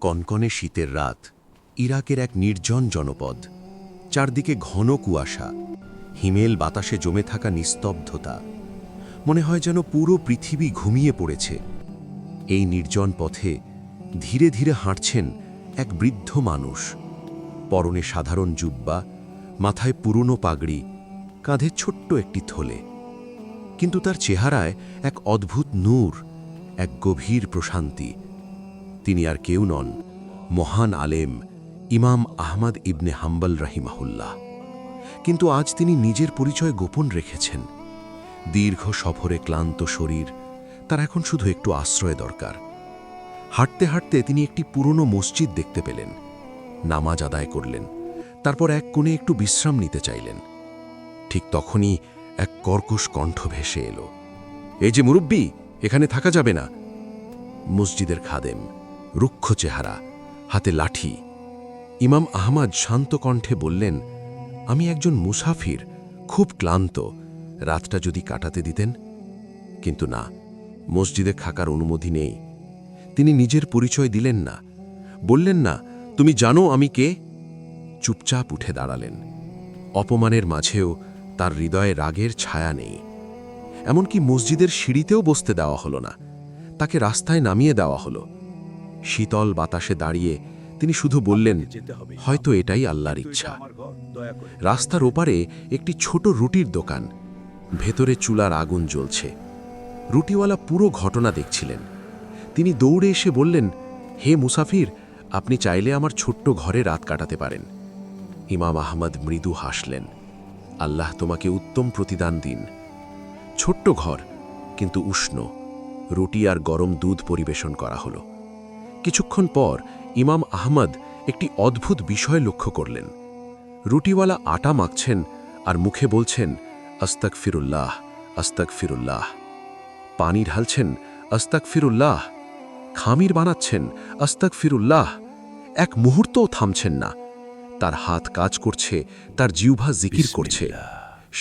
কনকনে শীতের রাত, ইরাকের এক নির্জন জনপদ। চারদিকে ঘন কুয়াশা, হিমেল বাতাসে জমে থাকা নিস্তব্ধতা। মনে হয় যেন পুরো পৃথিবী ঘুমিয়ে পড়েছে। এই নির্জন পথে ধীরে ধীরে হাঁটছেন এক বৃদ্ধ মানুষ। পরনে সাধারণ জুব্বা, মাথায় পুরনো পাগড়ি, কাঁধে ছোট্ট একটি থলে। কিন্তু তার চেহারায় এক অদ্ভুত নূর, এক গভীর প্রশান্তি। তিনি আর কেউ নন, মহান আলেম ইমাম আহমদ ইবনে হাম্বল রাহিমাহুল্লাহ। কিন্তু আজ তিনি নিজের পরিচয় গোপন রেখেছেন। দীর্ঘ সফরে ক্লান্ত শরীর, তার এখন শুধু একটু আশ্রয় দরকার। হাঁটতে হাঁটতে তিনি একটি পুরনো মসজিদ দেখতে পেলেন। নামাজ আদায় করলেন, তারপর এক কোণে একটু বিশ্রাম নিতে চাইলেন। ঠিক তখনই এক কর্কশ কণ্ঠ ভেসে এলো, এই যে মুরব্বি, এখানে থাকা যাবে না। মসজিদের খাদেম, রুক্ষ চেহারা, হাতে লাঠি। ইমাম আহমদ শান্ত কণ্ঠে বললেন, আমি একজন মুসাফির, খুব ক্লান্ত, রাতটা যদি কাটাতে দিতেন। কিন্তু না, মসজিদে থাকার অনুমতি নেই। তিনি নিজের পরিচয় দিলেন না, বললেন না, তুমি জানো আমি কে। চুপচাপ উঠে দাঁড়ালেন। অপমানের মাঝেও তার হৃদয়ে রাগের ছায়া নেই। এমনকি মসজিদের সিঁড়িতেও বসতে দেওয়া হলো না, তাকে রাস্তায় নামিয়ে দেওয়া হলো। শীতল বাতাসে দাঁড়িয়ে তিনি শুধু বললেন, হয়তো এটাই আল্লাহর ইচ্ছা। রাস্তার ওপারে একটি ছোট রুটির দোকান, ভেতরে চুলার আগুন জ্বলছে। রুটিওয়ালা পুরো ঘটনা দেখছিলেন। তিনি দৌড়ে এসে বললেন, হে মুসাফির, আপনি চাইলে আমার ছোট্ট ঘরে রাত কাটাতে পারেন। ইমাম আহমদ মৃদু হাসলেন, আল্লাহ তোমাকে উত্তম প্রতিদান দিন। ছোট্ট ঘর, কিন্তু উষ্ণ। রুটি আর গরম দুধ পরিবেশন করা হলো। কিছুক্ষণ পর ইমাম আহমদ একটি অদ্ভুত বিষয় লক্ষ্য করলেন। রুটিওয়ালা আটা মাখছেন আর মুখে বলছেন, আস্তাক ফিরুল্লাহ, আস্তাক ফিরুল্লাহ। পানি ঢালছেন, আস্তাক ফিরুল্লাহ। খামির বানাচ্ছেন, আস্তাক ফিরুল্লাহ। এক মুহূর্তও থামছেন না। তার হাত কাজ করছে, তার জিহ্বা জিকির করছে,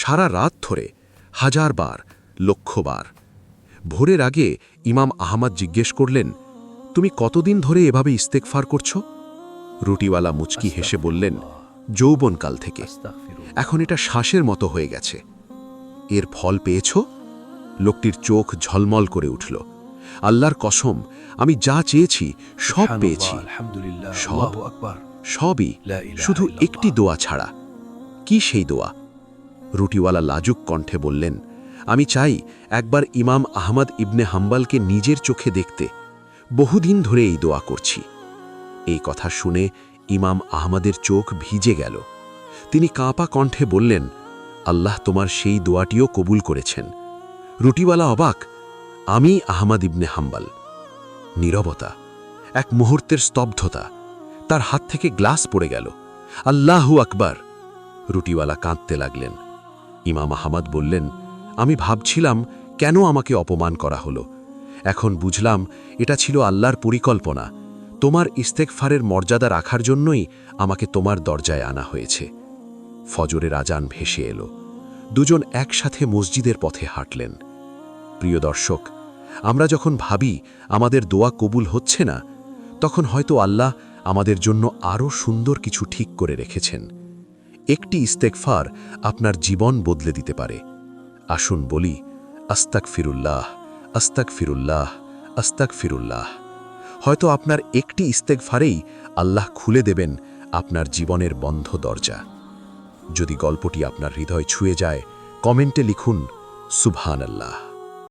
সারা রাত ধরে, 1000 বার, লক্ষ বার। ভোরের আগে ইমাম আহমদ জিজ্ঞেস করলেন, তুমি কতদিন ধরে এভাবে ইস্তেগফার করছো? রুটিওয়ালা মুচকি হেসে বললেন, যৌবনকাল থেকে। এখন এটা শ্বাসের মতো হয়ে গেছে। এর ফল পেয়েছ? লোকটির চোখ ঝলমল করে উঠল। আল্লাহর কসম, আমি যা চেয়েছি সব পেয়েছি। সবই, শুধু একটি দোয়া ছাড়া। কি সেই দোয়া? রুটিওয়ালা লাজুক কণ্ঠে বললেন, আমি চাই একবার ইমাম আহমদ ইবনে হাম্বলকে নিজের চোখে দেখতে। বহুদিন ধরে এই দোয়া করছি। এই কথা শুনে ইমাম আহমদের চোখ ভিজে গেল। তিনি কাঁপা কণ্ঠে বললেন, আল্লাহ তোমার সেই দোয়াটিও কবুল করেছেন। রুটিওয়ালা অবাক, আমি আহমদ ইবনে হাম্বল। নীরবতা, এক মুহূর্তের স্তব্ধতা। তার হাত থেকে গ্লাস পড়ে গেল। আল্লাহু আকবার! রুটিওয়ালা কাঁদতে লাগলেন। ইমাম আহমদ বললেন, আমি ভাবছিলাম কেন আমাকে অপমান করা হলো। এখন বুঝলাম এটা ছিল আল্লাহর পরিকল্পনা। তোমার ইস্তেগফারের মর্যাদা রাখার জন্যই আমাকে তোমার দরজায় আনা হয়েছে। ফজরের আজান ভেসে এলো। দুজন একসাথে মসজিদের পথে হাঁটলেন। প্রিয় দর্শক, আমরা যখন ভাবি আমাদের দোয়া কবুল হচ্ছে না, তখন হয়তো আল্লাহ আমাদের জন্য আরও সুন্দর কিছু ঠিক করে রেখেছেন। একটি ইস্তেগফার আপনার জীবন বদলে দিতে পারে। আসুন বলি, আস্তাক ফিরুল্লাহ, আস্তাক ফিরুল্লাহ, আস্তাক ফিরুল্লাহ। হয়তো আপনার একটি ইস্তেগফারেই আল্লাহ খুলে দেবেন আপনার জীবনের বন্ধ দরজা। যদি গল্পটি আপনার হৃদয় ছুঁয়ে যায়, কমেন্টে লিখুন সুবহানাল্লাহ।